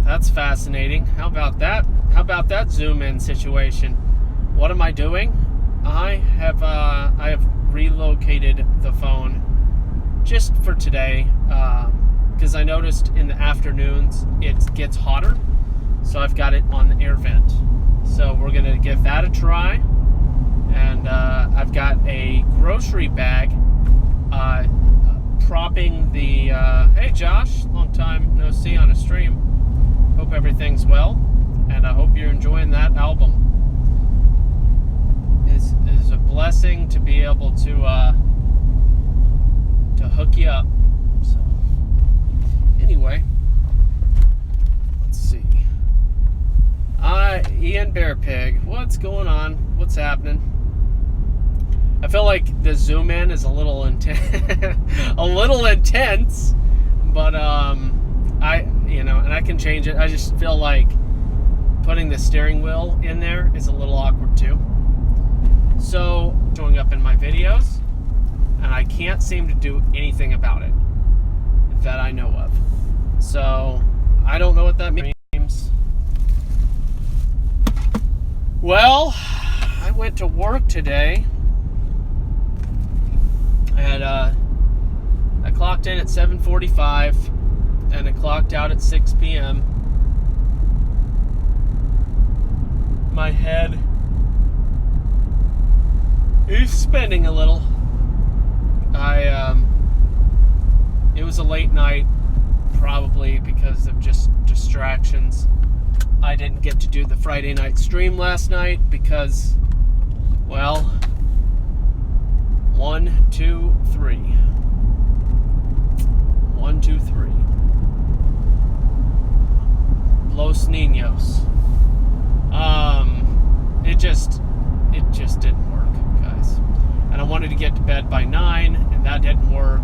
that's fascinating. How about that? How about that zoom in situation? What am I doing? I have relocated the phone just for today, because I noticed in the afternoons it gets hotter, so I've got it on the air vent. So we're gonna give that a try, and I've got a grocery bag propping the. Hey Josh, long time no see on a stream. Hope everything's well, and I hope you're enjoying that album. It's a blessing to be able to hook you up. So anyway, let's see. Ian Bearpig, what's going on? What's happening? I feel like the zoom in is a little intense, but and I can change it. I just feel like putting the steering wheel in there is a little awkward too. So, showing up in my videos, and I can't seem to do anything about it that I know of. So, I don't know what that means. Well, I went to work today. I clocked in at 7:45 and I clocked out at 6 p.m. My head is spinning a little. It was a late night, probably because of just distractions. I didn't get to do the Friday night stream last night because, well, 1, 2, 3. 1, 2, 3. Los Niños. It just didn't work, guys. And I wanted to get to bed by 9, and that didn't work.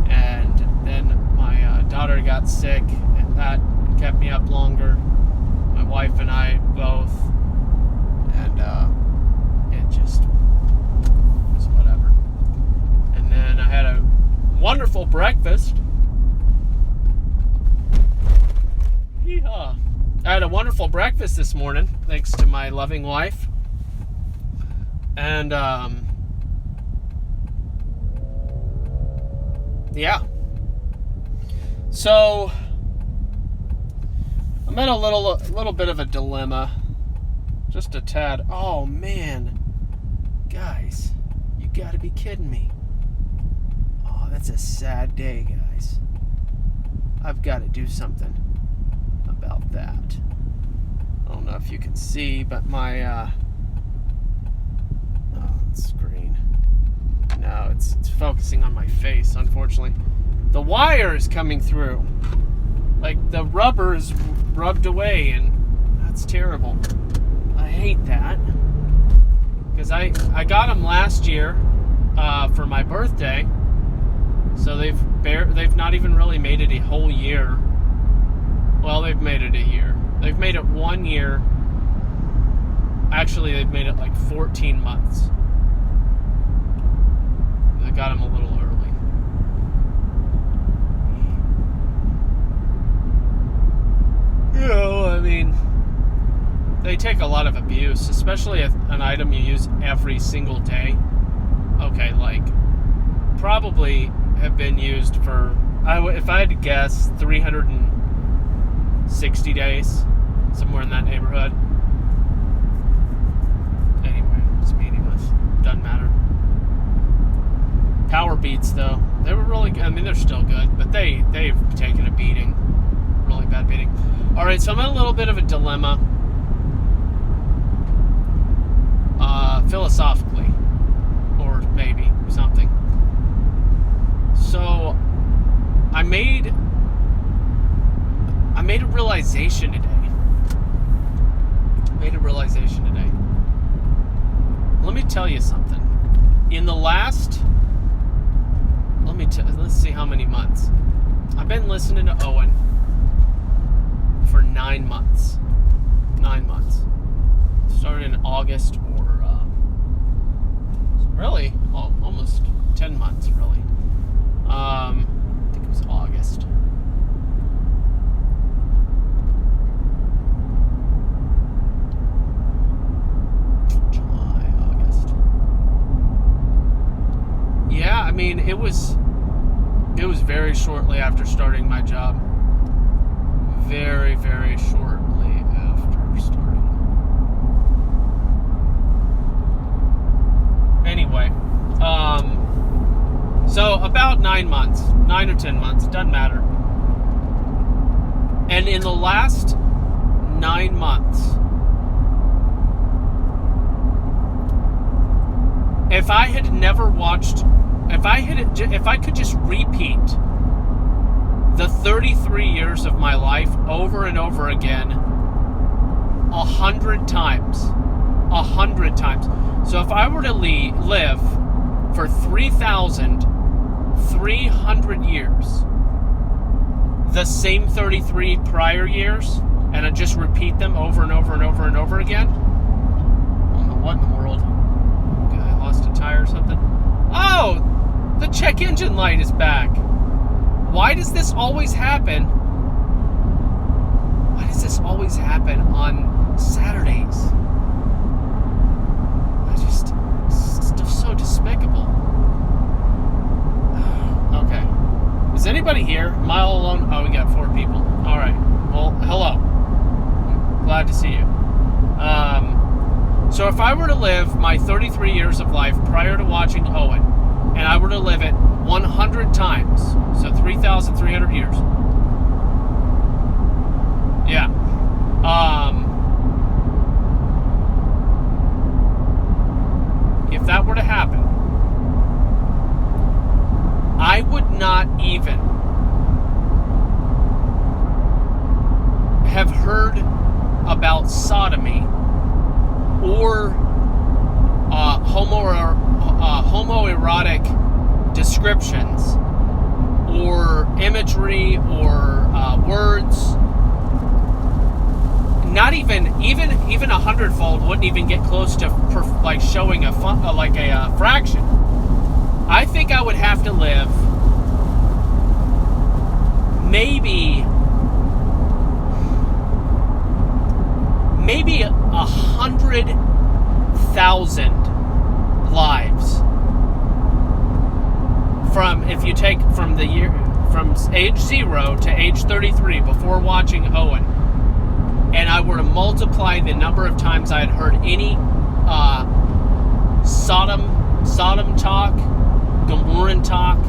And then my daughter got sick, and that kept me up longer. My wife and I both, and it just was whatever. And then I had a wonderful breakfast. Yeehaw. I had a wonderful breakfast this morning, thanks to my loving wife. And yeah. So I'm in a little bit of a dilemma. Just a tad. Oh man. Guys, you gotta be kidding me. Oh, that's a sad day, guys. I've got to do something about that. I don't know if you can see, but my screen. No, it's focusing on my face, unfortunately. The wire is coming through. Like the rubber is rubbed away, and that's terrible. I hate that. Because I got them last year for my birthday. So they've not even really made it a whole year. Well, they've made it a year. They've made it 1 year. Actually, they've made it like 14 months. I got them a little early. You know, I mean, they take a lot of abuse, especially an item you use every single day. Okay, like, probably have been used for, if I had to guess, 360 days, somewhere in that neighborhood. Anyway, it's meaningless. Doesn't matter. Power Beats, though, they were really good. I mean, they're still good, but they've taken a beating, really bad beating. All right, so I'm in a little bit of a dilemma, philosophically, or maybe something. So I made a realization today. Let me tell you something. In the last, let's see how many months. I've been listening to Owen for 9 months. 9 months. Started in August, or really almost 10 months, really. I think it was August. shortly after starting my job. Very, very shortly after starting. Anyway, so about 9 months, 9 or 10 months, doesn't matter. And in the last 9 months, if I had never watched, if I could just repeat the 33 years of my life over and over again 100 times. 100 times. So if I were to live for 3,300 years, the same 33 prior years, and I just repeat them over and over and over and over again, I don't know what in the world. Okay, I lost a tire or something. Oh! The check engine light is back. Why does this always happen? Why does this always happen on Saturdays? It's so despicable. Okay. Is anybody here? Am I all alone? Oh, we got 4 people. All right. Well, hello. Glad to see you. So if I were to live my 33 years of life prior to watching Owen, and I were to live it 100 times, so 3,300 years. Yeah. If that were to happen, I would not even have heard about sodomy or homoerotic descriptions or imagery or words. Not even a 100-fold wouldn't even get close to showing a fraction. I think I would have to live maybe 100,000 lives from, if you take from age 0 to age 33 before watching Owen, and I were to multiply the number of times I had heard any Sodom talk, Gomorrah talk,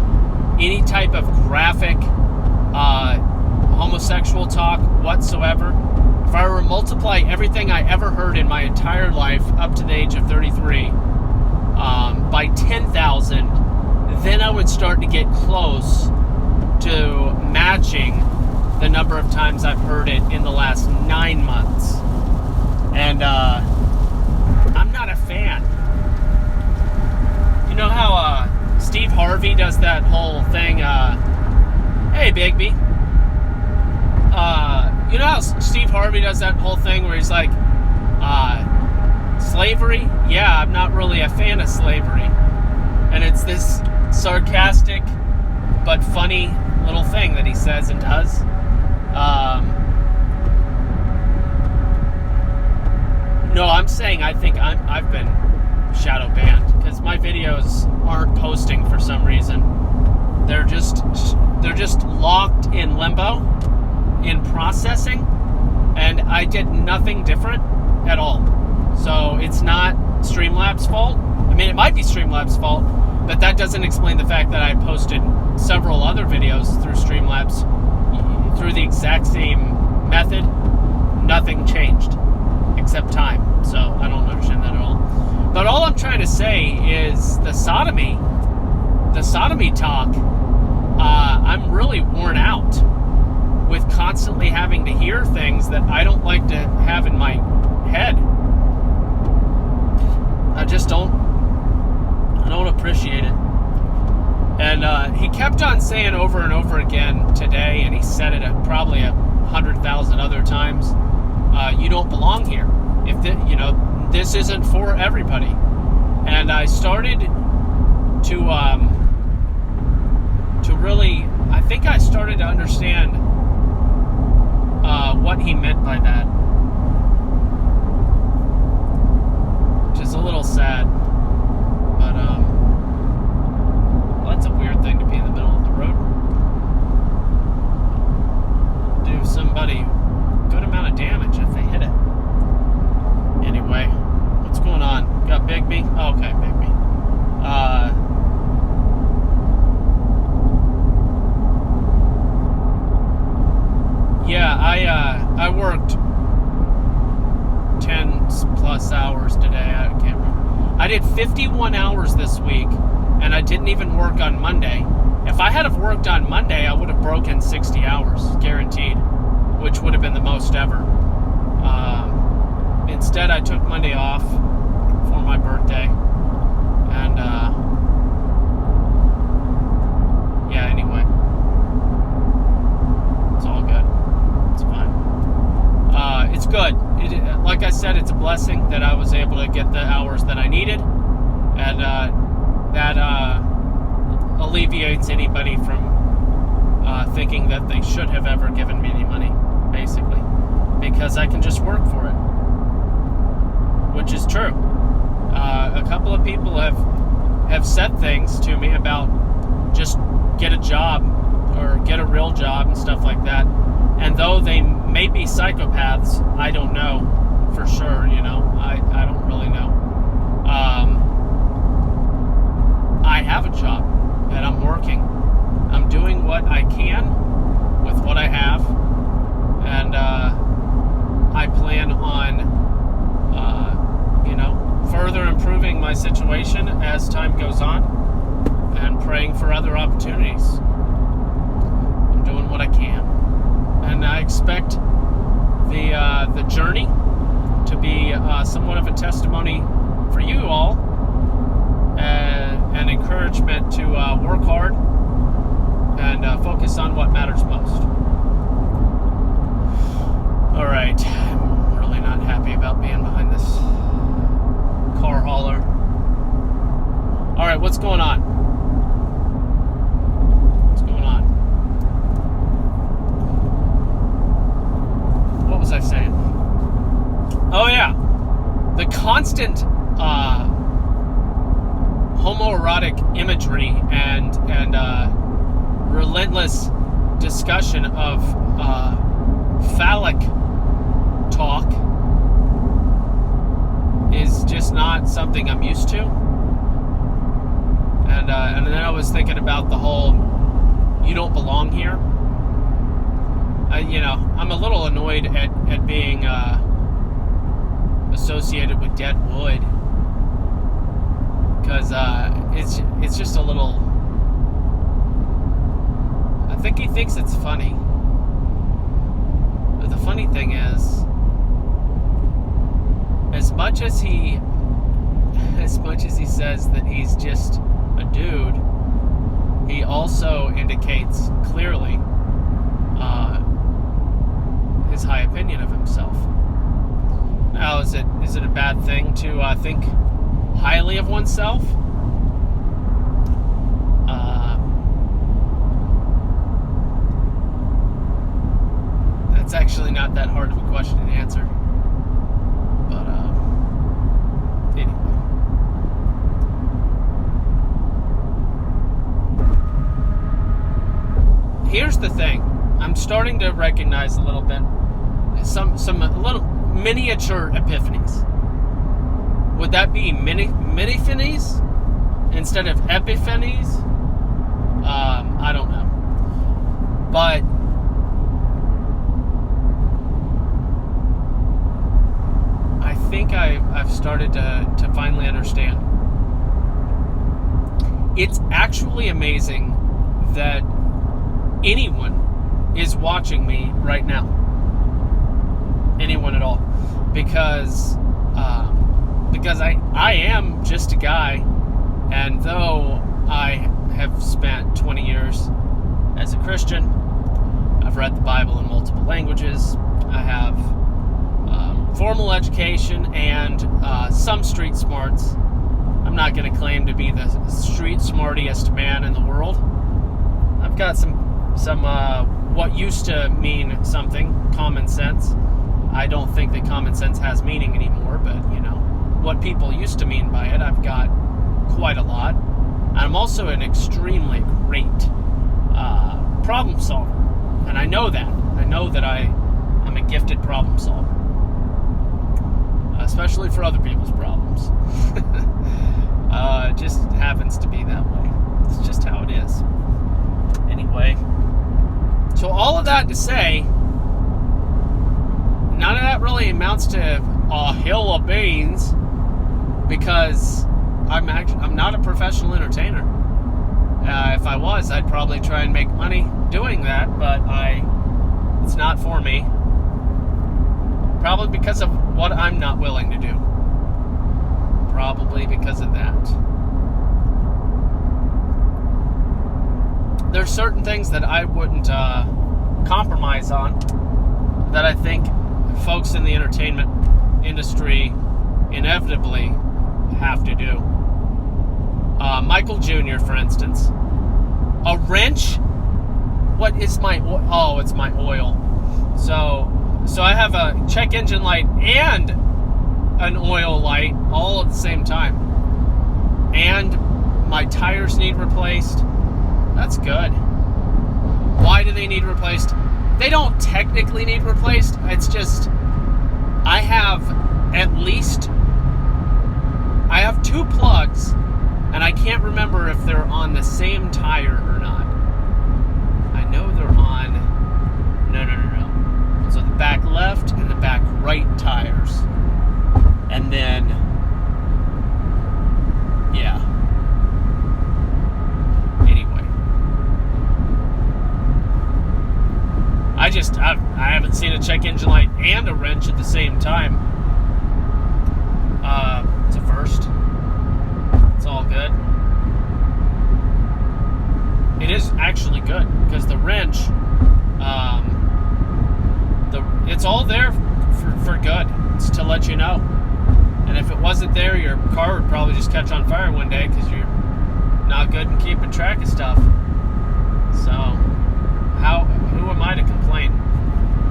any type of graphic homosexual talk whatsoever. If I were to multiply everything I ever heard in my entire life up to the age of 33 by 10,000, then I would start to get close to matching the number of times I've heard it in the last 9 months. And I'm not a fan. You know how Steve Harvey does that whole thing, hey Bigby. You know how Steve Harvey does that whole thing where he's like, slavery? Yeah, I'm not really a fan of slavery. And it's this sarcastic but funny little thing that he says and does. No, I'm saying I think I've been shadow banned because my videos aren't posting for some reason. They're just locked in limbo, in processing, and I did nothing different at all. So it's not Streamlabs' fault. I mean, it might be Streamlabs' fault, but that doesn't explain the fact that I posted several other videos through Streamlabs through the exact same method. Nothing changed except time. So I don't understand that at all. But all I'm trying to say is the sodomy talk, I'm really worn out with constantly having to hear things that I don't like to have in my head. I don't appreciate it. And he kept on saying over and over again today, and he said it probably 100,000 other times, you don't belong here. This isn't for everybody. And I started to really, I think I started to understand what he meant by that, which is a little sad. But well, that's a weird thing to be in the middle of the road. I worked 10 plus hours today. I can't remember. I did 51 hours this week, and I didn't even work on Monday. If I had have worked on Monday, I would have broken 60 hours, guaranteed, which would have been the most ever. Instead, I took Monday off for my birthday, and yeah, anyway, it's all good. It's fine. It's good. Like I said, it's a blessing that I was able to get the hours that I needed, and that alleviates anybody from thinking that they should have ever given me any money, basically, because I can just work for it, which is true. A couple of people have said things to me about just get a job or get a real job and stuff like that. And though they may be psychopaths, I don't know for sure, you know. I don't really know. I have a job and I'm working. I'm doing what I can with what I have. And I plan on further improving my situation as time goes on and praying for other opportunities. I'm doing what I can. And I expect the journey to be somewhat of a testimony for you all and encouragement to work hard and focus on what matters most. All right. I'm really not happy about being behind this car hauler. All right, what's going on? What's going on? What was I saying? Oh yeah, the constant homoerotic imagery and relentless discussion of phallic talk is just not something I'm used to. And then I was thinking about the whole "you don't belong here." I'm a little annoyed at being associated with dead wood, because it's just a little. I think he thinks it's funny. But the funny thing is, as much as he says that he's just a dude, he also indicates clearly his high opinion of himself. Now, is it a bad thing to think highly of oneself? That's actually not that hard of a question to answer. But anyway. Here's the thing. I'm starting to recognize a little bit some little miniature epiphanies. Would that be mini-phinies instead of epiphanies? I don't know. But I think I've started to finally understand. It's actually amazing that anyone is watching me right now. Anyone at all. Because I am just a guy, and though I have spent 20 years as a Christian, I've read the Bible in multiple languages, I have formal education and some street smarts. I'm not going to claim to be the street smartiest man in the world. I've got some what used to mean something, common sense. I don't think that common sense has meaning anymore, but what people used to mean by it, I've got quite a lot. And I'm also an extremely great problem solver, and I know that. I know that I'm a gifted problem solver, especially for other people's problems. It just happens to be that way. It's just how it is. Anyway, so all of that to say, none of that really amounts to a hill of beans, because I'm not a professional entertainer. If I was, I'd probably try and make money doing that, but it's not for me. Probably because of what I'm not willing to do. Probably because of that. There's certain things that I wouldn't compromise on, that I think folks in the entertainment industry inevitably have to do. Michael Jr., for instance. A wrench? What is my oil? Oh, it's my oil. So I have a check engine light and an oil light all at the same time. And my tires need replaced. That's good. Why do they need replaced? They don't technically need replaced. It's just, I have 2 plugs, and I can't remember if they're on the same tire or not. I know they're on, no. So the back left and the back right tires. And then, yeah. Anyway. I haven't seen a check engine light and a wrench at the same time. It's a first. It's all good. It is actually good, because the wrench, it's all there for good. It's to let you know. And if it wasn't there, your car would probably just catch on fire one day, because you're not good in keeping track of stuff. So, who am I to complain?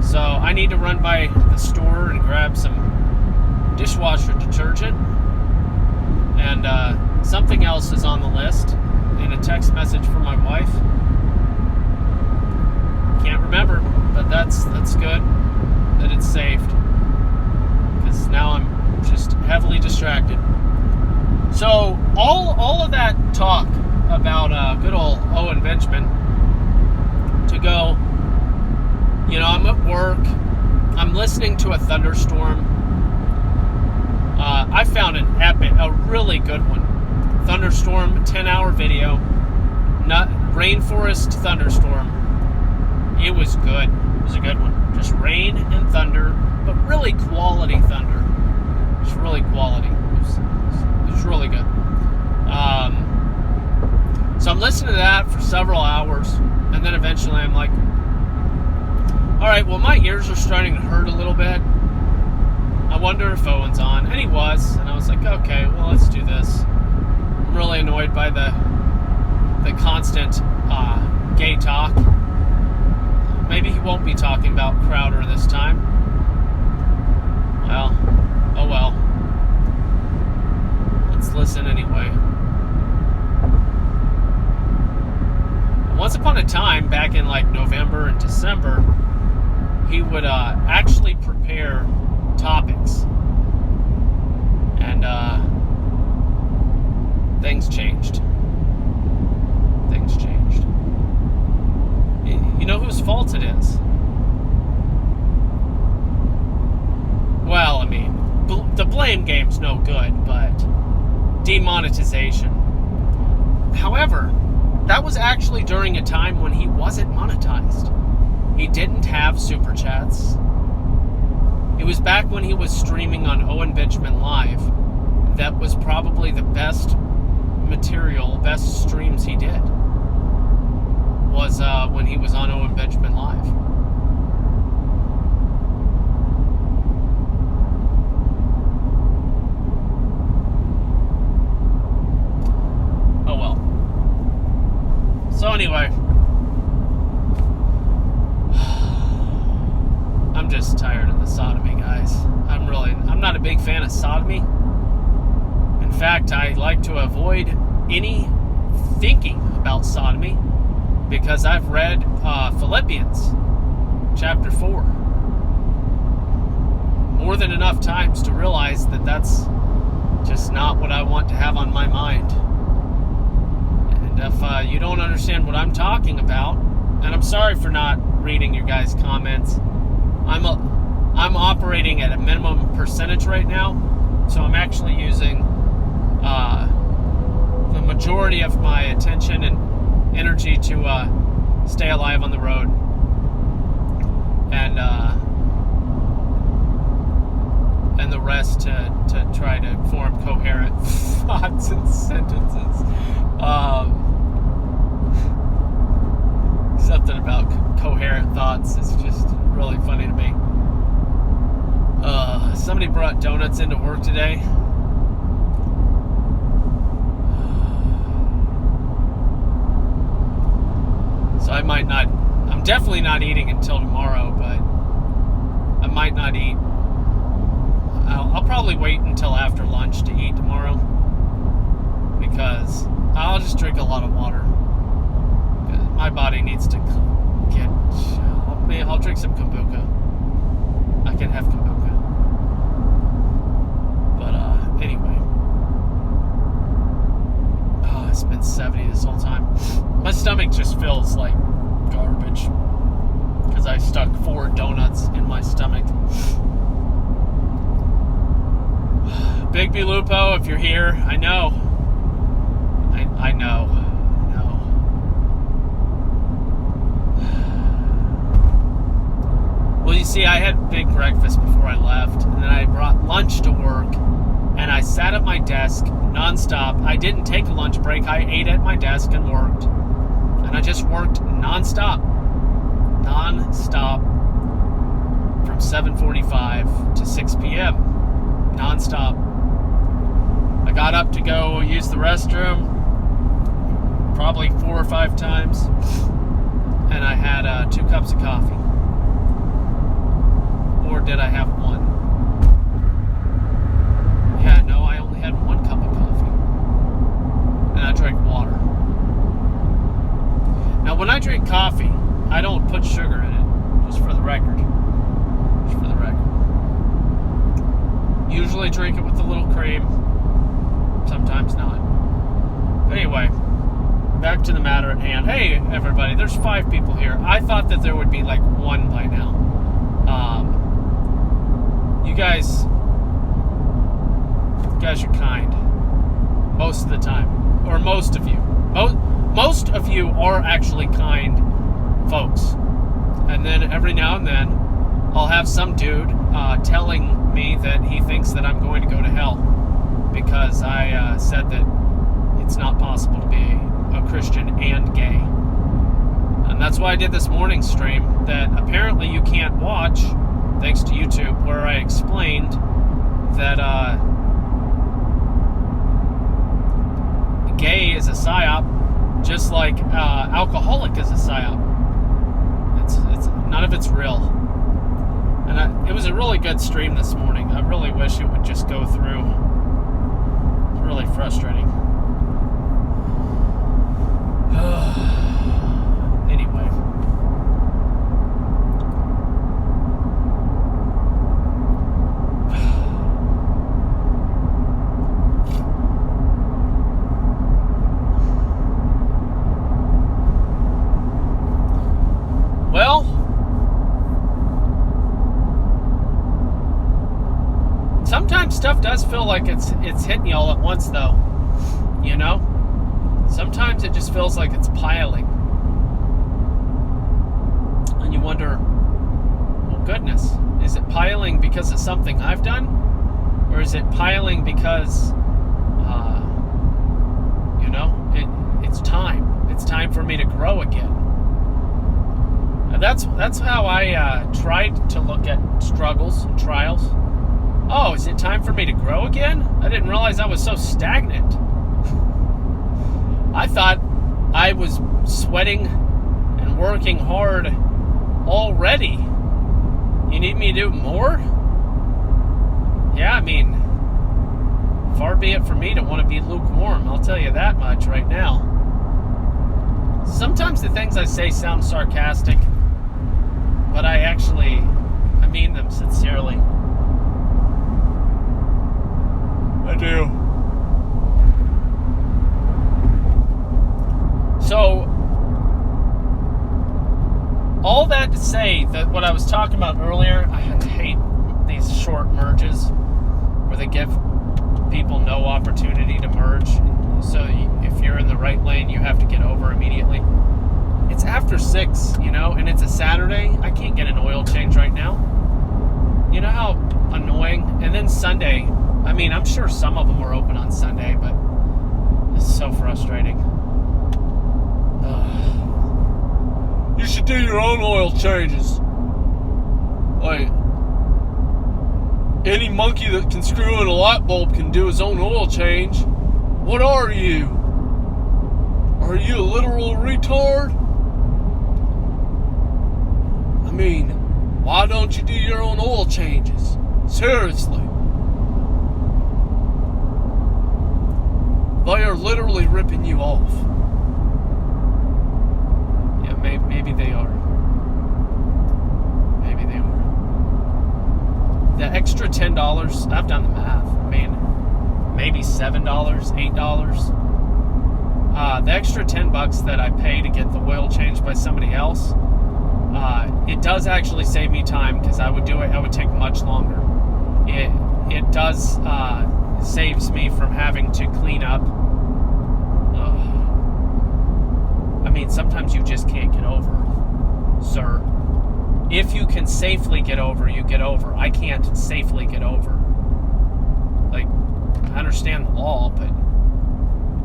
So, I need to run by the store and grab some dishwasher detergent. And something else is on the list in a text message from my wife. Can't remember, but that's good that it's saved, because now I'm just heavily distracted. So all of that talk about good old Owen Benjamin, to go, I'm at work, I'm listening to a thunderstorm. I found a really good one. Thunderstorm, 10-hour video. Rainforest thunderstorm. It was good. It was a good one. Just rain and thunder, but really quality thunder. Just really quality. It was really good. So I'm listening to that for several hours, and then eventually I'm like, all right, well, my ears are starting to hurt a little bit. I wonder if Owen's on. And he was. And I was like, okay, well, let's do this. I'm really annoyed by the constant gay talk. Maybe he won't be talking about Crowder this time. Well, oh well. Let's listen anyway. Once upon a time, back in like November and December, he would actually prepare topics, and things changed. You know whose fault it is? Well, I mean, the blame game's no good, but demonetization. However, that was actually during a time when he wasn't monetized. He didn't have super chats. It was back when he was streaming on Owen Benjamin Live. That was probably the best material, best streams he did, was when he was on Owen Benjamin Live. Oh well. So anyway, I'm just tired of the sodomy, guys. I'm not a big fan of sodomy. In fact, I like to avoid any thinking about sodomy, because I've read Philippians chapter 4 more than enough times to realize that that's just not what I want to have on my mind. And if you don't understand what I'm talking about, and I'm sorry for not reading your guys' comments, I'm operating at a minimum percentage right now, so I'm actually using the majority of my attention and energy to stay alive on the road, and the rest to try to form coherent thoughts and sentences. Something about coherent thoughts is just really funny to me. Somebody brought donuts into work today. So I'm definitely not eating until tomorrow, but I might not eat. I'll probably wait until after lunch to eat tomorrow, because I'll just drink a lot of water. My body needs to get... I'll drink some kombucha. I can have kombucha. But anyway. Oh, it's been 70 this whole time. My stomach just feels like garbage because I stuck 4 donuts in my stomach. Big B Lupo, if you're here, I know. I know. Well, you see, I had big breakfast before I left, and then I brought lunch to work, and I sat at my desk nonstop. I didn't take a lunch break. I ate at my desk and worked, and I just worked nonstop from 7:45 to 6 p.m. nonstop. I got up to go use the restroom probably 4 or 5 times, and I had 2 cups of coffee. Or did I have 1? Yeah, no, I only had 1 cup of coffee. And I drank water. Now, when I drink coffee, I don't put sugar in it, just for the record. Usually drink it with a little cream. Sometimes not. But anyway, back to the matter at hand. Hey, everybody, there's 5 people here. I thought that there would be like 1 by now. You guys are kind most of the time, or most of you. Most of you are actually kind folks. And then every now and then, I'll have some dude telling me that he thinks that I'm going to go to hell because I said that it's not possible to be a Christian and gay. And that's why I did this morning stream that apparently you can't watch, thanks to YouTube, where I explained that gay is a psyop, just like alcoholic is a psyop. It's none of it's real. And it was a really good stream this morning. I really wish it would just go through. It's really frustrating. Anyway. Well, sometimes stuff does feel like it's hitting you all at once, though. You know? Sometimes it just feels like it's piling. And you wonder, well, goodness, is it piling because of something I've done? Or is it piling because, it's time. It's time for me to grow again. And that's how I tried to look at struggles and trials. Oh, is it time for me to grow again? I didn't realize I was so stagnant. I thought I was sweating and working hard already. You need me to do more? Yeah, I mean, far be it from me to want to be lukewarm. I'll tell you that much right now. Sometimes the things I say sound sarcastic, but I mean them sincerely. I do. So, all that to say that what I was talking about earlier, I hate short merges where they give people no opportunity to merge. So if you're in the right lane, you have to get over immediately. It's after 6, and it's a Saturday. I can't get an oil change right now. You know how annoying? And then Sunday, I'm sure some of them were open on Sunday, but it's so frustrating. You should do your own oil changes. Like, any monkey that can screw in a light bulb can do his own oil change. What are you? Are you a literal retard? Why don't you do your own oil changes? Seriously. They are literally ripping you off. Yeah, maybe they are. Maybe they are. The extra $10, I've done the math. Maybe $7, $8. The extra $10 that I pay to get the oil changed by somebody else, it does actually save me time, because I would take much longer. It does saves me from having to clean up. Sometimes you just can't get over, sir. If you can safely get over, you get over. I can't safely get over. Like, I understand the law, but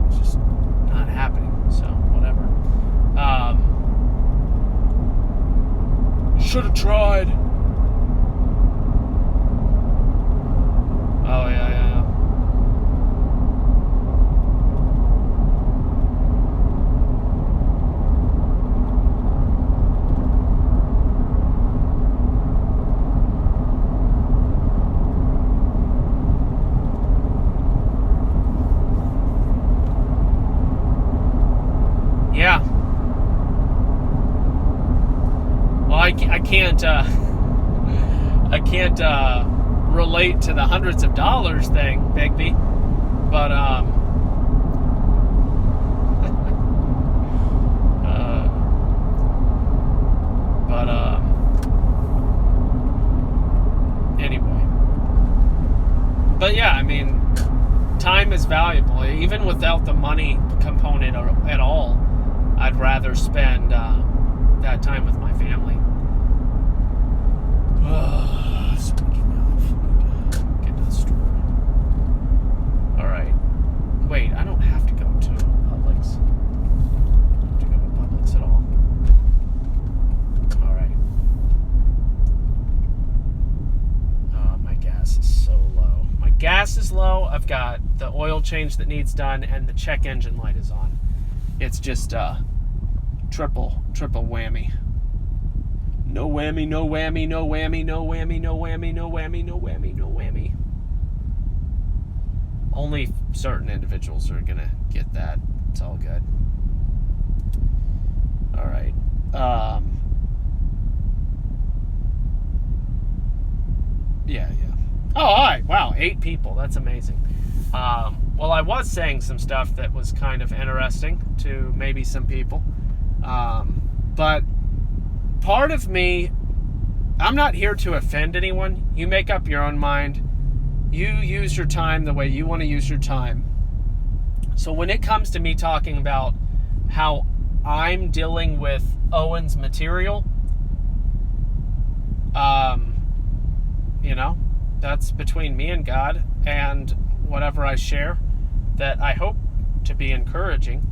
it's just not happening. So, whatever. Should have tried. Oh, yeah. Yeah. Well, I can't relate to the hundreds of dollars thing, Bigby, but anyway. But yeah, time is valuable. Even without the money component at all, I'd rather spend that time with my family. Speaking of, get to the store. Alright. Wait, I don't have to go to Publix. I don't have to go to Publix at all. Alright. My gas is so low. My gas is low. I've got the oil change that needs done, and the check engine light is on. It's just triple whammy. No whammy, no whammy, no whammy, no whammy, no whammy, no whammy, no whammy, no whammy. Only certain individuals are gonna get that. It's all good. All right. Yeah. Oh, all right. Wow, 8 people. That's amazing. Well, I was saying some stuff that was kind of interesting to maybe some people. But part of me, I'm not here to offend anyone. You make up your own mind. You use your time the way you want to use your time. So when it comes to me talking about how I'm dealing with Owen's material, that's between me and God, and whatever I share that I hope to be encouraging.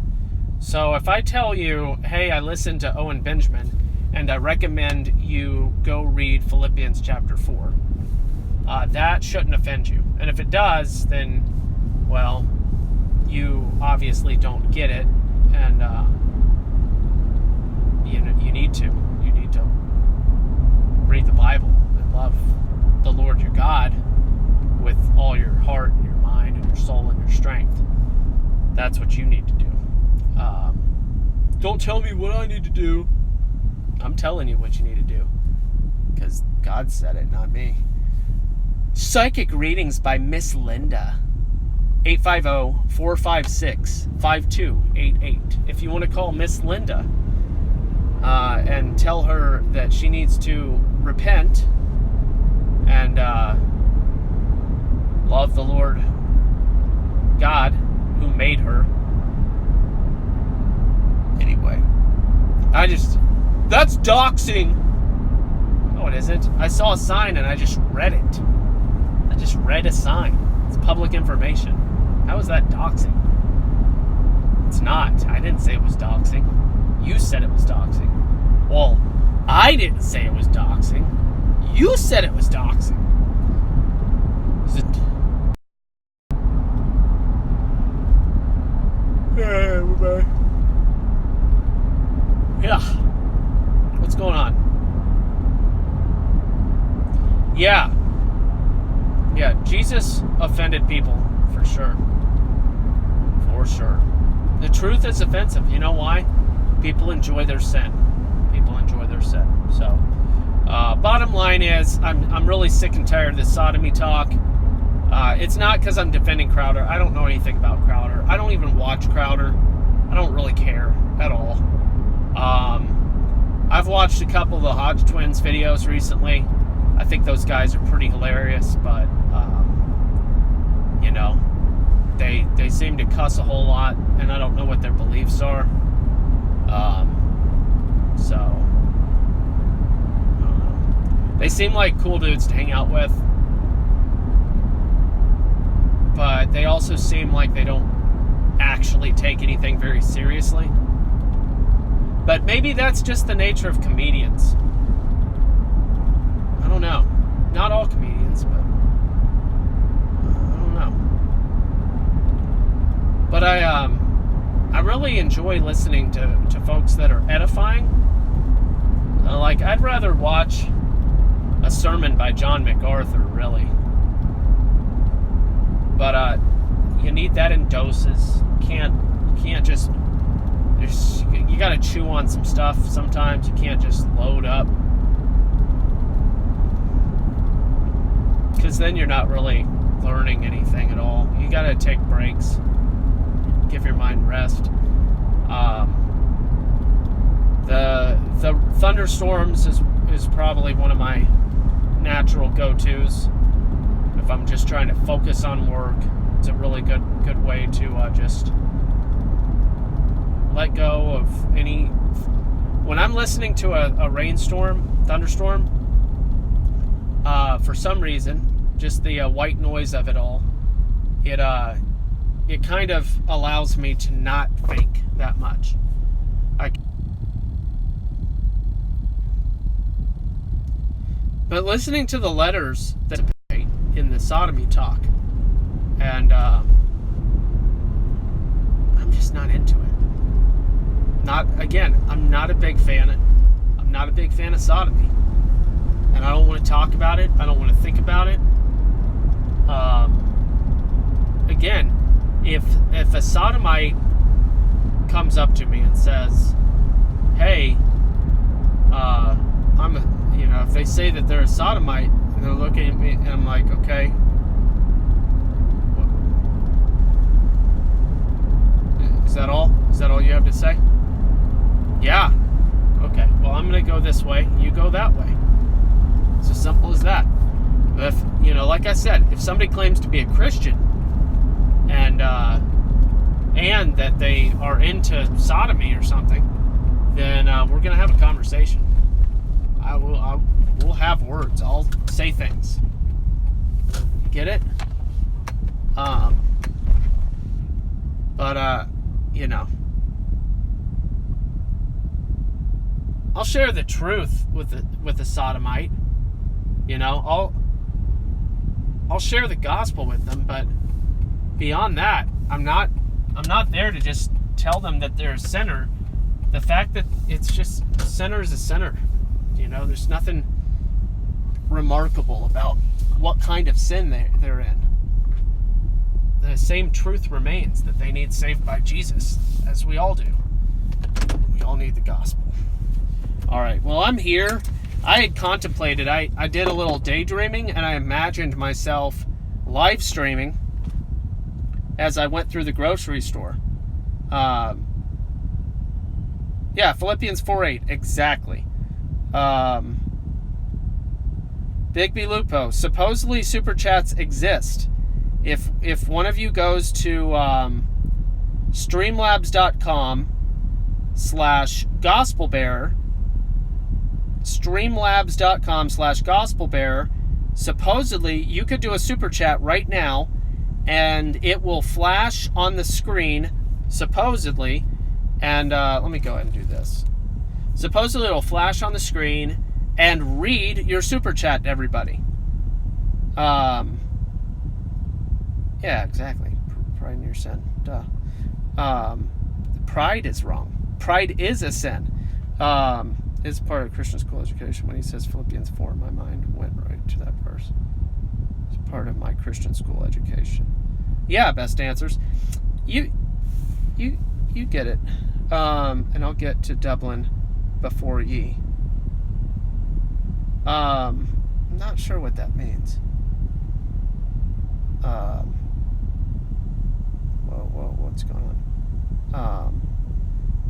So if I tell you, hey, I listened to Owen Benjamin, and I recommend you go read Philippians chapter 4, that shouldn't offend you. And if it does, then, well, you obviously don't get it, and you need to. You need to read the Bible and love the Lord your God with all your heart and your mind and your soul and your strength. That's what you need to do. Don't tell me what I need to do. I'm telling you what you need to do, because God said it, not me. Psychic readings by Miss Linda. 850-456-5288. If you want to call Miss Linda and tell her that she needs to repent and love the Lord God who made her. Anyway, that's doxing. No, it isn't. I saw a sign and I just read it. I just read a sign. It's public information. How is that doxing? It's not. I didn't say it was doxing. You said it was doxing. Well, I didn't say it was doxing. You said it was doxing. Is it? Yeah. What's going on? Yeah. Yeah, Jesus offended people, for sure. For sure. The truth is offensive. You know why? People enjoy their sin. People enjoy their sin. So, bottom line is, I'm really sick and tired of this sodomy talk. It's not because I'm defending Crowder. I don't know anything about Crowder. I don't even watch Crowder. I don't really care at all. I've watched a couple of the Hodge Twins videos recently. I think those guys are pretty hilarious, but, you know, they seem to cuss a whole lot, and I don't know what their beliefs are. So, I don't know. They seem like cool dudes to hang out with, but they also seem like they don't actually take anything very seriously. But maybe that's just the nature of comedians. I don't know. Not all comedians, but I don't know. But I really enjoy listening to folks that are edifying. Like, I'd rather watch a sermon by John MacArthur, really. But you need that in doses. Can't just... You gotta chew on some stuff sometimes. You can't just load up. Because then you're not really learning anything at all. You gotta take breaks. Give your mind rest. The thunderstorms is probably one of my natural go-tos. If I'm just trying to focus on work, it's a really good way to just let go of any... When I'm listening to a thunderstorm, for some reason, just the white noise of it all, it kind of allows me to not think that much. But listening to the letters that in the sodomy talk, and I'm just not into it. I'm not a big fan. I'm not a big fan of sodomy, and I don't want to talk about it. I don't want to think about it. Again, if a sodomite comes up to me and says, "Hey, if they say that they're a sodomite and they're looking at me, and I'm like, okay, is that all? Is that all you have to say? Yeah. Okay. Well, I'm going to go this way. You go that way. It's as simple as that. If, like I said, if somebody claims to be a Christian and that they are into sodomy or something, then we're going to have a conversation. We'll have words. I'll say things. You get it? I'll share the truth with the sodomite. I'll share the gospel with them, but beyond that, I'm not there to just tell them that they're a sinner. The fact that it's just a sinner is a sinner. There's nothing remarkable about what kind of sin they're in. The same truth remains, that they need saved by Jesus, as we all do. We all need the gospel. All right, well, I'm here. I had contemplated, I did a little daydreaming, and I imagined myself live streaming as I went through the grocery store. Philippians 4:8, exactly. Bigby Lupo, supposedly super chats exist. If one of you goes to streamlabs.com/gospelbearer, streamlabs.com/gospelbearer, supposedly you could do a super chat right now and it will flash on the screen, supposedly, and let me go ahead and do this. Supposedly it'll flash on the screen and read your super chat to everybody. Yeah, exactly. Pride in your sin. Duh. Pride is wrong. Pride is a sin. It's part of Christian school education. When he says Philippians 4, my mind went right to that verse. It's part of my Christian school education. Yeah, best answers. You get it. And I'll get to Dublin before ye. I'm not sure what that means. What's going on? What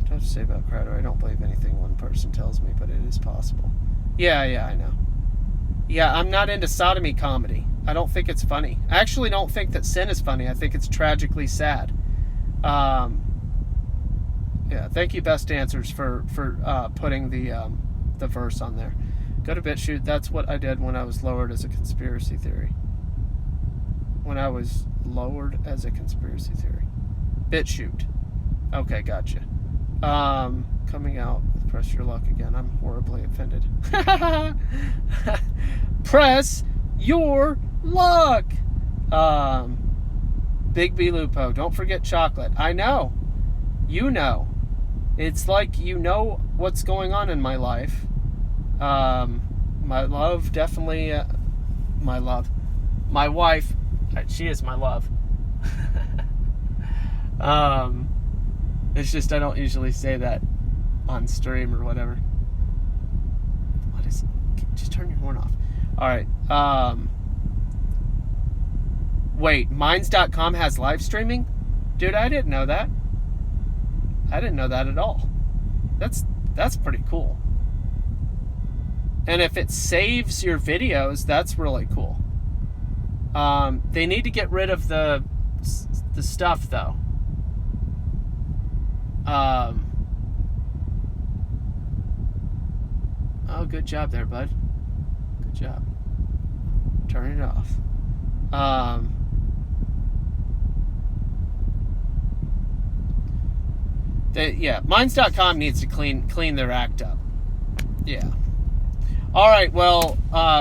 do I have to say about Crowder? I don't believe anything one person tells me, but it is possible. Yeah, I know. Yeah, I'm not into sodomy comedy. I don't think it's funny. I actually don't think that sin is funny. I think it's tragically sad. Yeah, thank you, Best Answers, for putting the verse on there. Go to BitChute. That's what I did when I was lowered as a conspiracy theory. When I was lowered as a conspiracy theory. BitChute. Okay, gotcha. Coming out with Press Your Luck again. I'm horribly offended. Press your luck. Big B Lupo. Don't forget chocolate. I know. You know. It's like you know what's going on in my life. My love, definitely. My love. My wife. She is my love. It's just I don't usually say that on stream or whatever. What is it? Just turn your horn off. Alright. Wait, Minds.com has live streaming? Dude, I didn't know that. I didn't know that at all. That's pretty cool. And if it saves your videos, that's really cool. They need to get rid of the stuff, though. Oh, good job there, bud. Good job. Turn it off. Minds.com needs to clean their act up. Yeah. All right, well,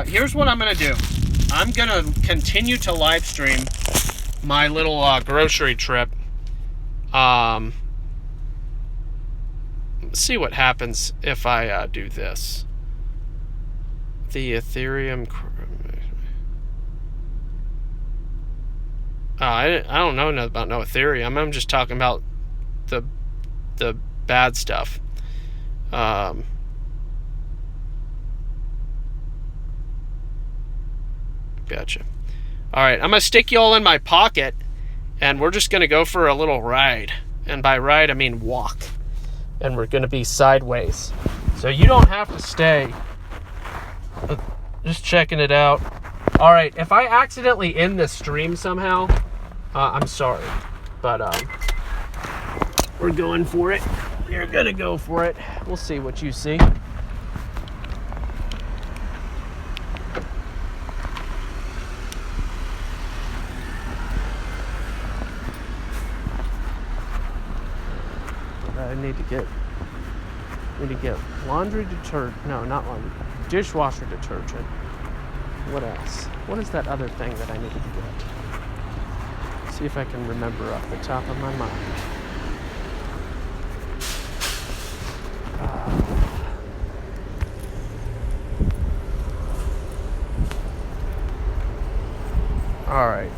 here's what I'm going to do. I'm going to continue to live stream my little grocery trip. Let's see what happens if I do this. The Ethereum... I don't know about no Ethereum. I'm just talking about the bad stuff. Gotcha. Alright, I'm going to stick you all in my pocket, and we're just going to go for a little ride. And by ride, I mean walk. And we're going to be sideways. So you don't have to stay. Just checking it out. Alright, if I accidentally end this stream somehow, I'm sorry. But we're going for it. You're going to go for it. We'll see what you see. I need to get laundry detergent. No, not laundry. Dishwasher detergent. What else? What is that other thing that I need to get? See if I can remember off the top of my mind. All right.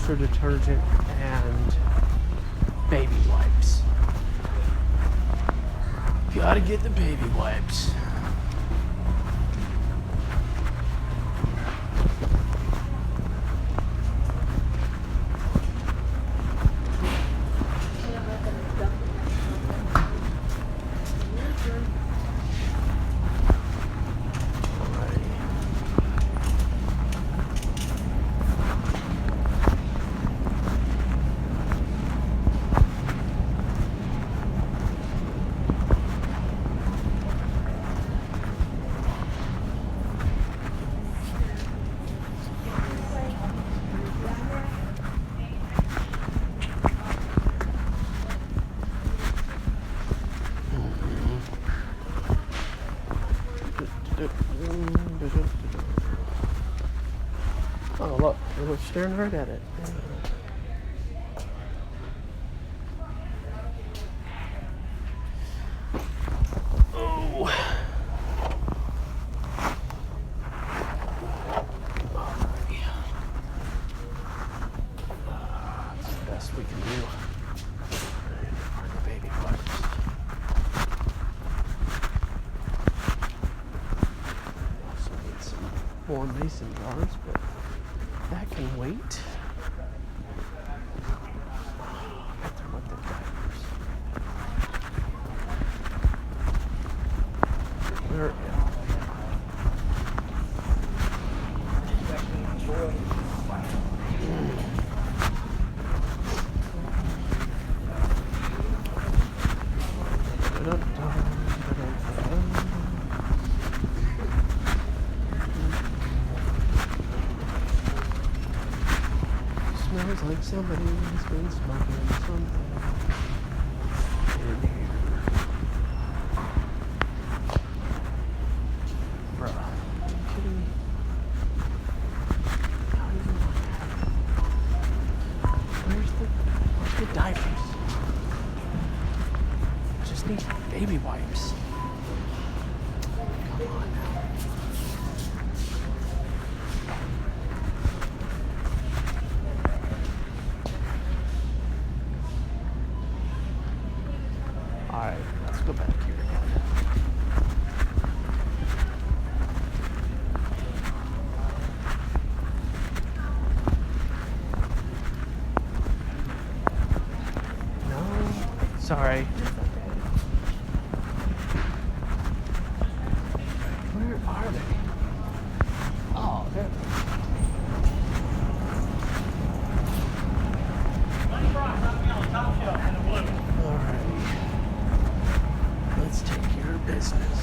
dishwasher detergent and baby wipes. Gotta get the baby wipes. Oh, look, we're staring right at it. Oh. That's the best we can do. Find the baby wipes. Also need some more mason jars, but that can wait. Put them with the diapers. Where am I? Smells like somebody has been smoking something in here. Bruh, are you kidding me? How even where's the diapers? I just need baby wipes. Come on now. Alright, let's go back here again. No, sorry. Where are they? Oh, there they are. Alrighty. Let's take care of business.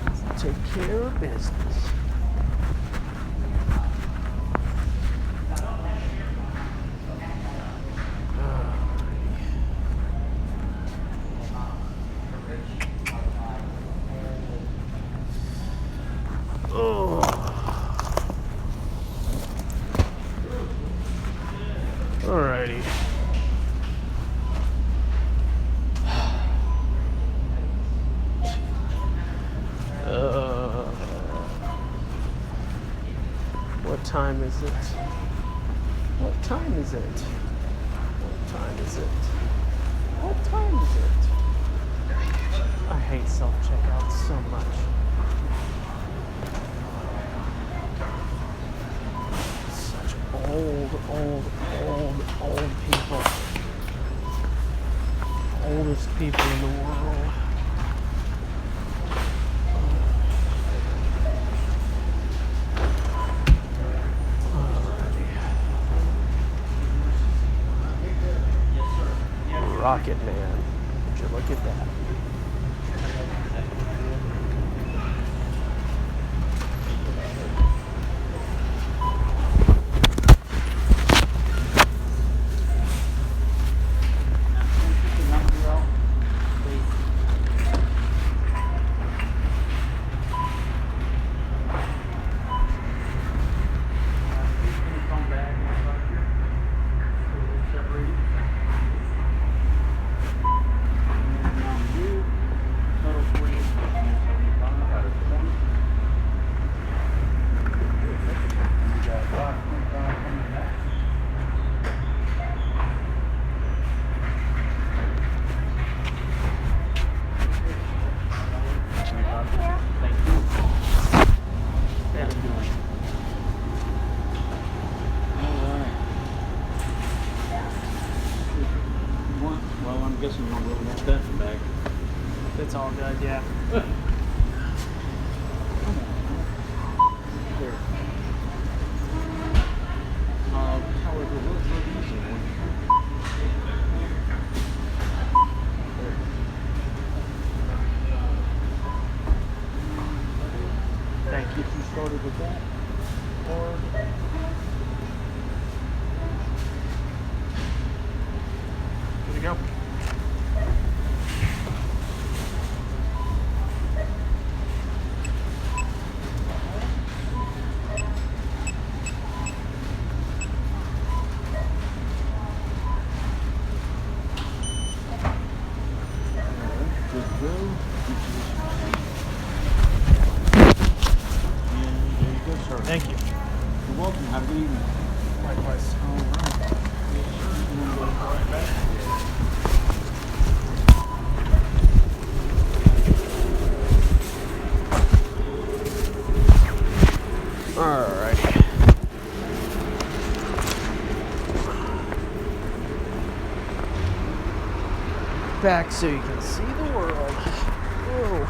Let's take care of business. Oh. Alrighty. What time is it? What time is it? What time is it? What time is it? I hate self-checkout so much. Such old people. Oldest people in the world. Rocket Man. Would you look at that? don't really want that back. It's all good, yeah. Come on. There. However, what's the reason? Thank you. Get you started with that. Or Here we go. good to go. And there you go, sir. Thank you. You're welcome. Have a good evening. Likewise. All right. Yes, sir. You want to go right back? Alrighty. Back so you can see the world. Whoa.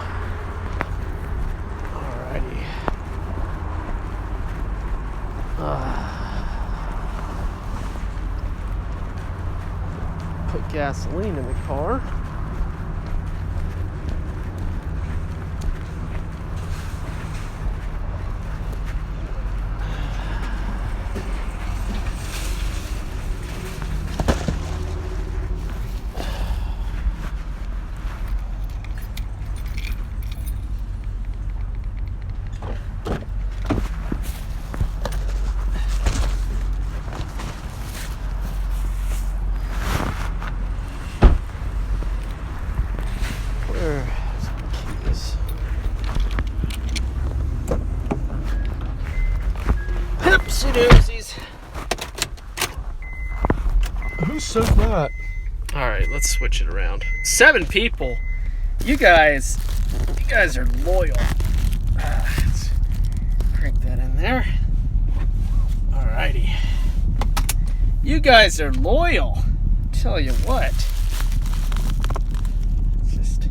Alrighty. Put gasoline in the car. Doozies. Who said that? All right, let's switch it around. 7 people. You guys are loyal. Let's crank that in there. All righty. You guys are loyal. Tell you what. It's just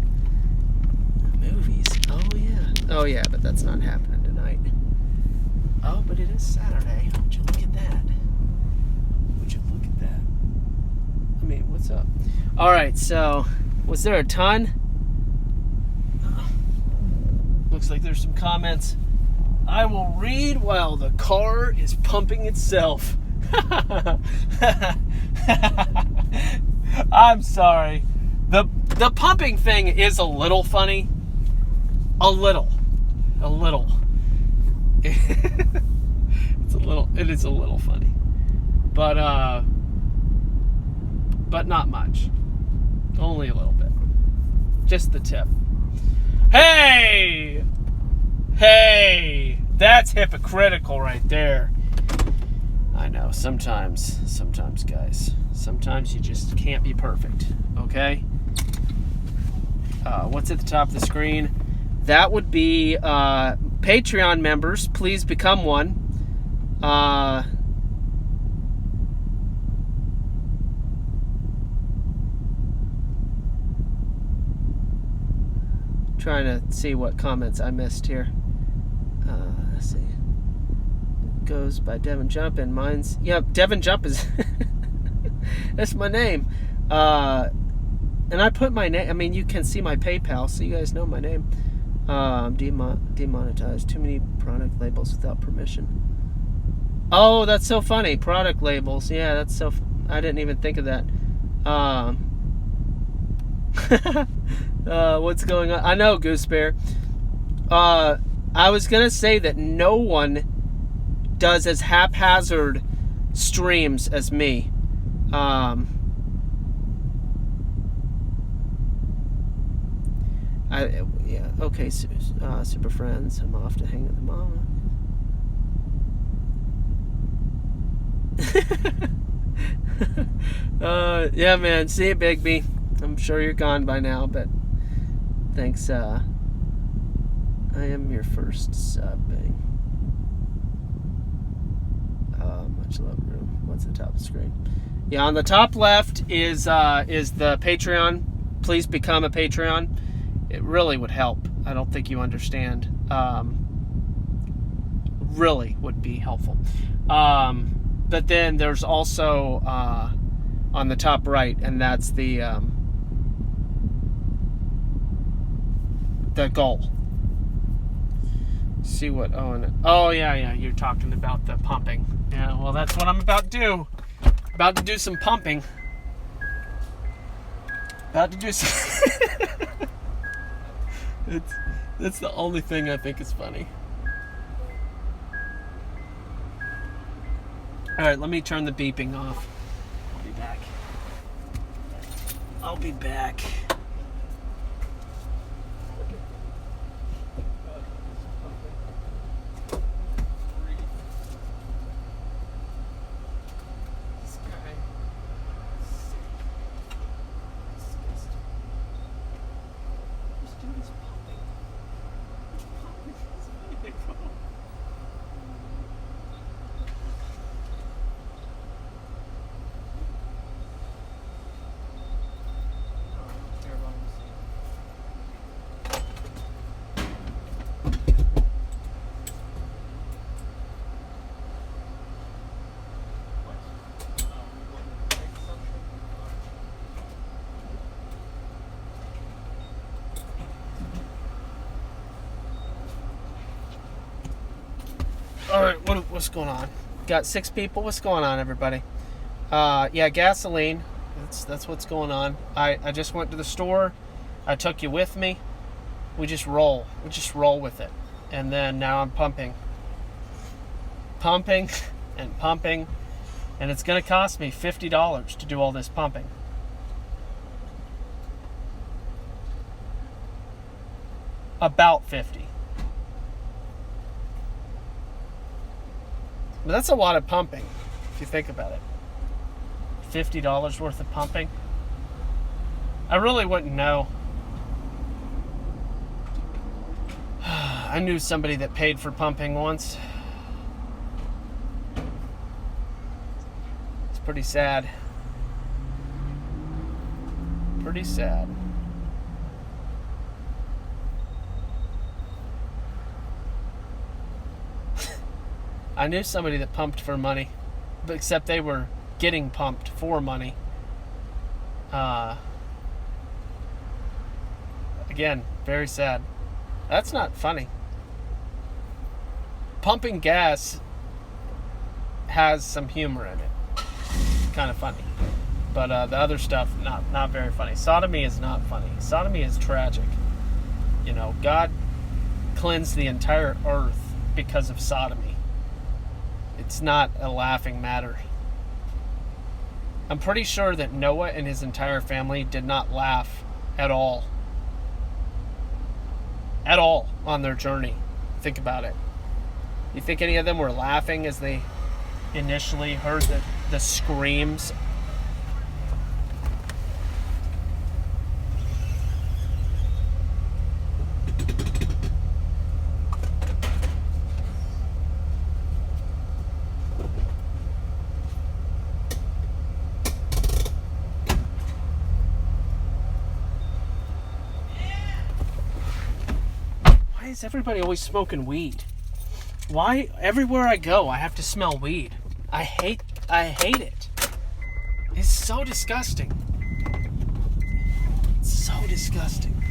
movies. Oh yeah. Oh yeah, but that's not happening tonight. Oh, but it is Saturday. Would you look at that? Would you look at that? I mean, what's up? All right, so was there a ton? Looks like there's some comments. I will read while the car is pumping itself. I'm sorry. The pumping thing is a little funny. A little. It is a little funny. But not much. Only a little bit. Just the tip. Hey! That's hypocritical right there. I know, sometimes guys. Sometimes you just can't be perfect, okay? What's at the top of the screen? That would be Patreon members. Please become one. Trying to see what comments I missed here. Let's see. It goes by Devin Jump, and mine's... Yep, Devin Jump is... That's my name. And I put my name... I mean, you can see my PayPal, so you guys know my name. Demonetized. Too many product labels without permission. Oh, that's so funny. Product labels. Yeah, that's so... I didn't even think of that. What's going on? I know, Goose Bear. I was gonna say that no one does as haphazard streams as me. Yeah, okay, Super Friends. I'm off to hang with the mama. Yeah, man. See you, Bigby. I'm sure you're gone by now, but thanks. I am your first subbing. Much love, room. What's the top of the screen? Yeah, on the top left is the Patreon please become a Patreon. It really would help. I don't think you understand. Really would be helpful. But then there's also on the top right, and that's the goal. See what oh yeah, you're talking about the pumping. Yeah, well, that's what I'm about to do. About to do some pumping. About to do some That's the only thing I think is funny. Alright, let me turn the beeping off. I'll be back. I'll be back. All right, what's going on? Got 6 people. What's going on, everybody? Yeah, gasoline. That's what's going on. I just went to the store. I took you with me. We just roll. We just roll with it. And then now I'm pumping. Pumping and pumping. And it's going to cost me $50 to do all this pumping. About 50. But that's a lot of pumping, if you think about it. $50 worth of pumping. I really wouldn't know. I knew somebody that paid for pumping once. It's pretty sad. Pretty sad. I knew somebody that pumped for money, but except they were getting pumped for money. Again, very sad. That's not funny. Pumping gas has some humor in it. Kind of funny. But the other stuff, not very funny. Sodomy is not funny. Sodomy is tragic. You know, God cleansed the entire earth because of sodomy. It's not a laughing matter. I'm pretty sure that Noah and his entire family did not laugh at all. At all on their journey. Think about it. You think any of them were laughing as they initially heard the screams? Why is everybody always smoking weed? Why everywhere I go I have to smell weed? I hate it. It's so disgusting. It's so disgusting.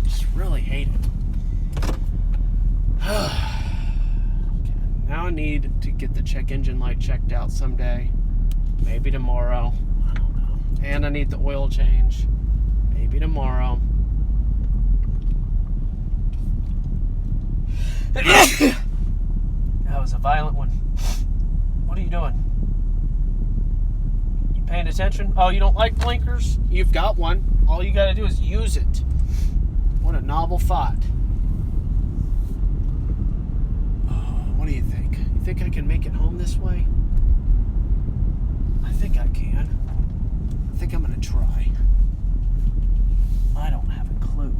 Just really hate it. Okay, now I need to get the check engine light checked out someday. Maybe tomorrow. I don't know. And I need the oil change. Maybe tomorrow. That was a violent one. What are you doing? You paying attention? Oh, you don't like blinkers? You've got one. All you gotta do is use it. What a novel thought. Oh, what do you think? You think I can make it home this way? I think I can. I think I'm gonna try. I don't have a clue.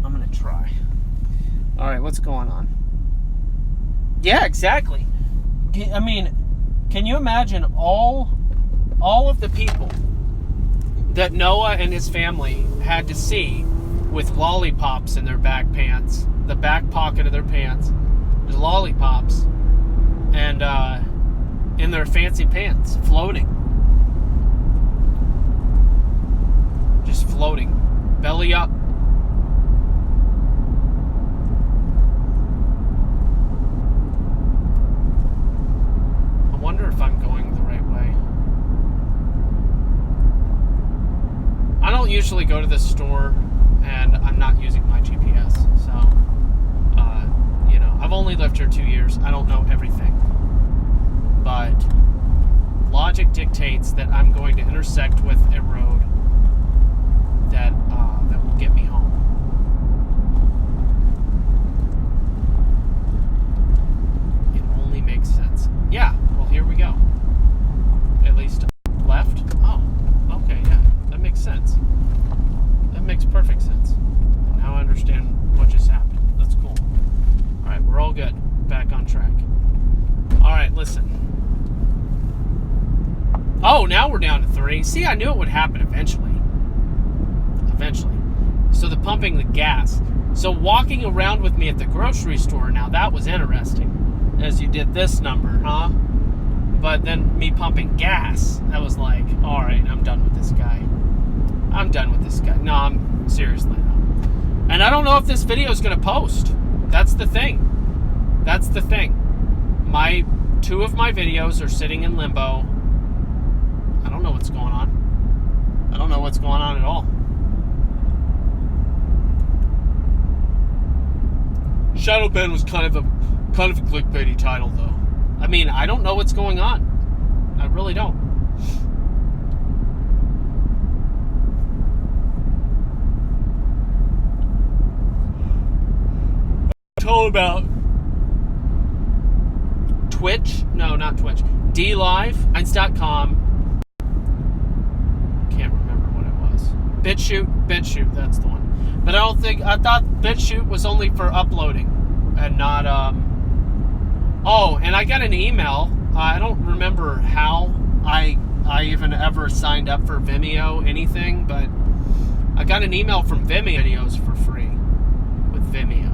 I'm gonna try. All right, what's going on? Yeah, exactly. I mean, can you imagine all of the people that Noah and his family had to see with lollipops in their back pants, the back pocket of their pants. There's lollipops, and in their fancy pants, floating. Just floating. Belly up. I wonder if I'm going the right way. I don't usually go to this store, and I'm not using my GPS, so, I've only lived here 2 years. I don't know everything. But logic dictates that I'm going to intersect with a road that will get me home. It only makes sense. Yeah, well, here we go. At least left. Oh, okay, yeah, that makes sense. That makes perfect sense. Now I understand what just happened. That's cool. All right, we're all good. Back on track. All right, listen. Oh, now we're down to 3. See, I knew it would happen eventually. So the pumping the gas. So walking around with me at the grocery store, now that was interesting. As you did this number, huh? But then me pumping gas, I was like, all right, I'm done with this guy. No, I'm seriously not. And I don't know if this video is going to post. That's the thing. Two of my videos are sitting in limbo. I don't know what's going on. I don't know what's going on at all. Shadow Ben was kind of a clickbaity title, though. I mean, I don't know what's going on. I really don't. I told about Twitch. No, not Twitch. DLive, Eins.com. Can't remember what it was. BitChute, that's the one. But I thought BitChute was only for uploading and not, oh, and I got an email. I don't remember how I even ever signed up for Vimeo, anything, but I got an email from Vimeo videos for free with Vimeo.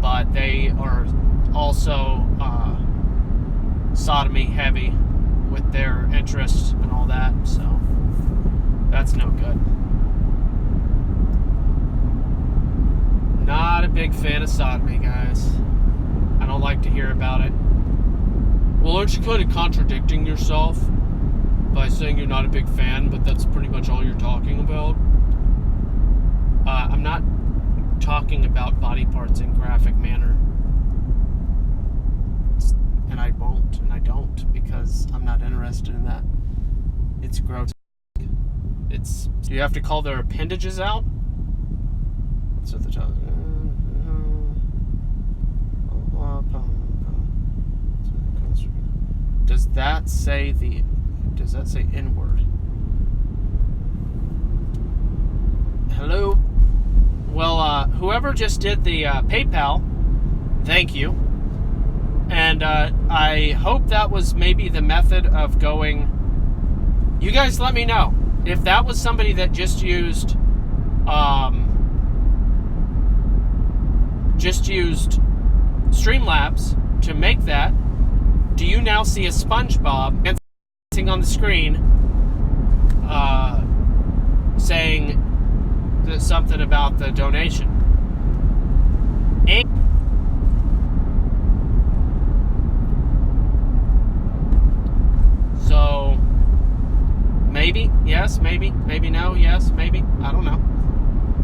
But they are also sodomy heavy with their interests and all that, so that's no good. Not a big fan of sodomy, guys. I don't like to hear about it. Well, aren't you kind of contradicting yourself by saying you're not a big fan, but that's pretty much all you're talking about? I'm not talking about body parts in graphic manner. And I won't, and I don't, because I'm not interested in that. It's grotesque. Do you have to call their appendages out? That's what the child. Does that say N-word? Hello? Well, whoever just did the PayPal, thank you. And I hope that was maybe the method of going. You guys let me know if that was somebody that just used Streamlabs to make that. Do you now see a SpongeBob dancing on the screen saying something about the donation? And so maybe, yes, maybe no, yes, maybe, I don't know.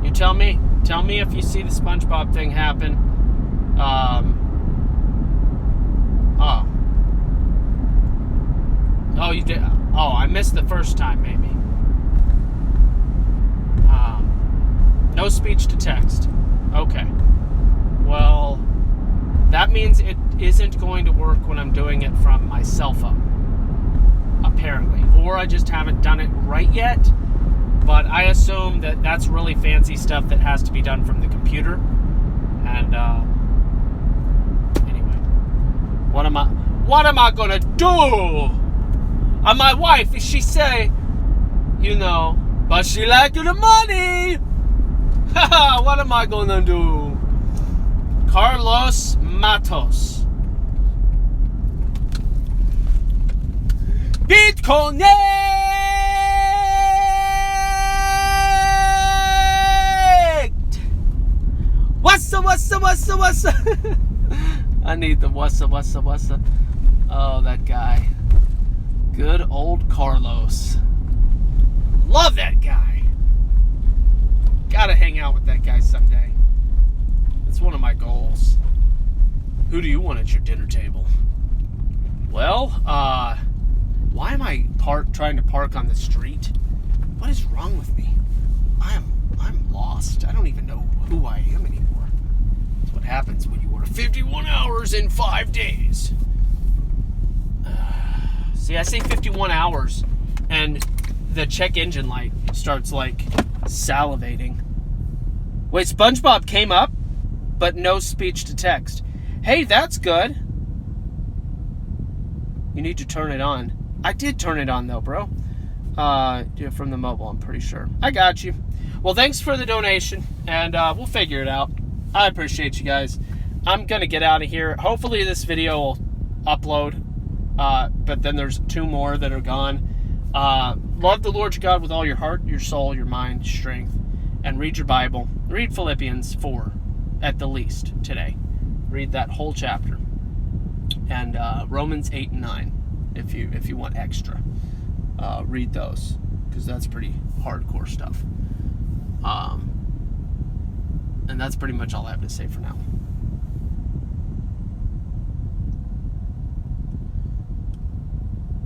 You tell me if you see the SpongeBob thing happen. Oh, you did. Oh, I missed the first time, maybe. No speech to text. Okay. Well, that means it isn't going to work when I'm doing it from my cell phone. Apparently. Or I just haven't done it right yet. But I assume that that's really fancy stuff that has to be done from the computer. And, anyway. What am I gonna do? And my wife, if she say, but she like the money. Haha, what am I gonna do? Carlos Matos. BitConnect! What's up? I need the what's up. Oh, that guy. Good old Carlos. Love that guy. Gotta hang out with that guy someday. It's one of my goals. Who do you want at your dinner table? Well, why am I trying to park on the street? What is wrong with me? I'm lost. I don't even know who I am anymore. That's what happens when you work 51 hours in 5 days. See, I say 51 hours, and the check engine light starts, like, salivating. Wait, SpongeBob came up, but no speech to text. Hey, that's good. You need to turn it on. I did turn it on, though, bro. From the mobile, I'm pretty sure. I got you. Well, thanks for the donation, and we'll figure it out. I appreciate you guys. I'm going to get out of here. Hopefully this video will upload, but then there's 2 more that are gone. Love the Lord your God with all your heart, your soul, your mind, strength, and read your Bible. Read Philippians 4 at the least today. Read that whole chapter. And Romans 8 and 9 if you want extra. Read those, because that's pretty hardcore stuff. And that's pretty much all I have to say for now.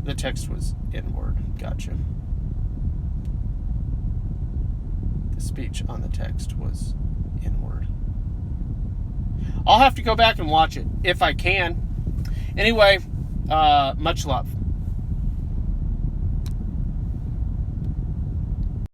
The text was inward. Gotcha. The speech on the text was inward. I'll have to go back and watch it if I can. Anyway, much love.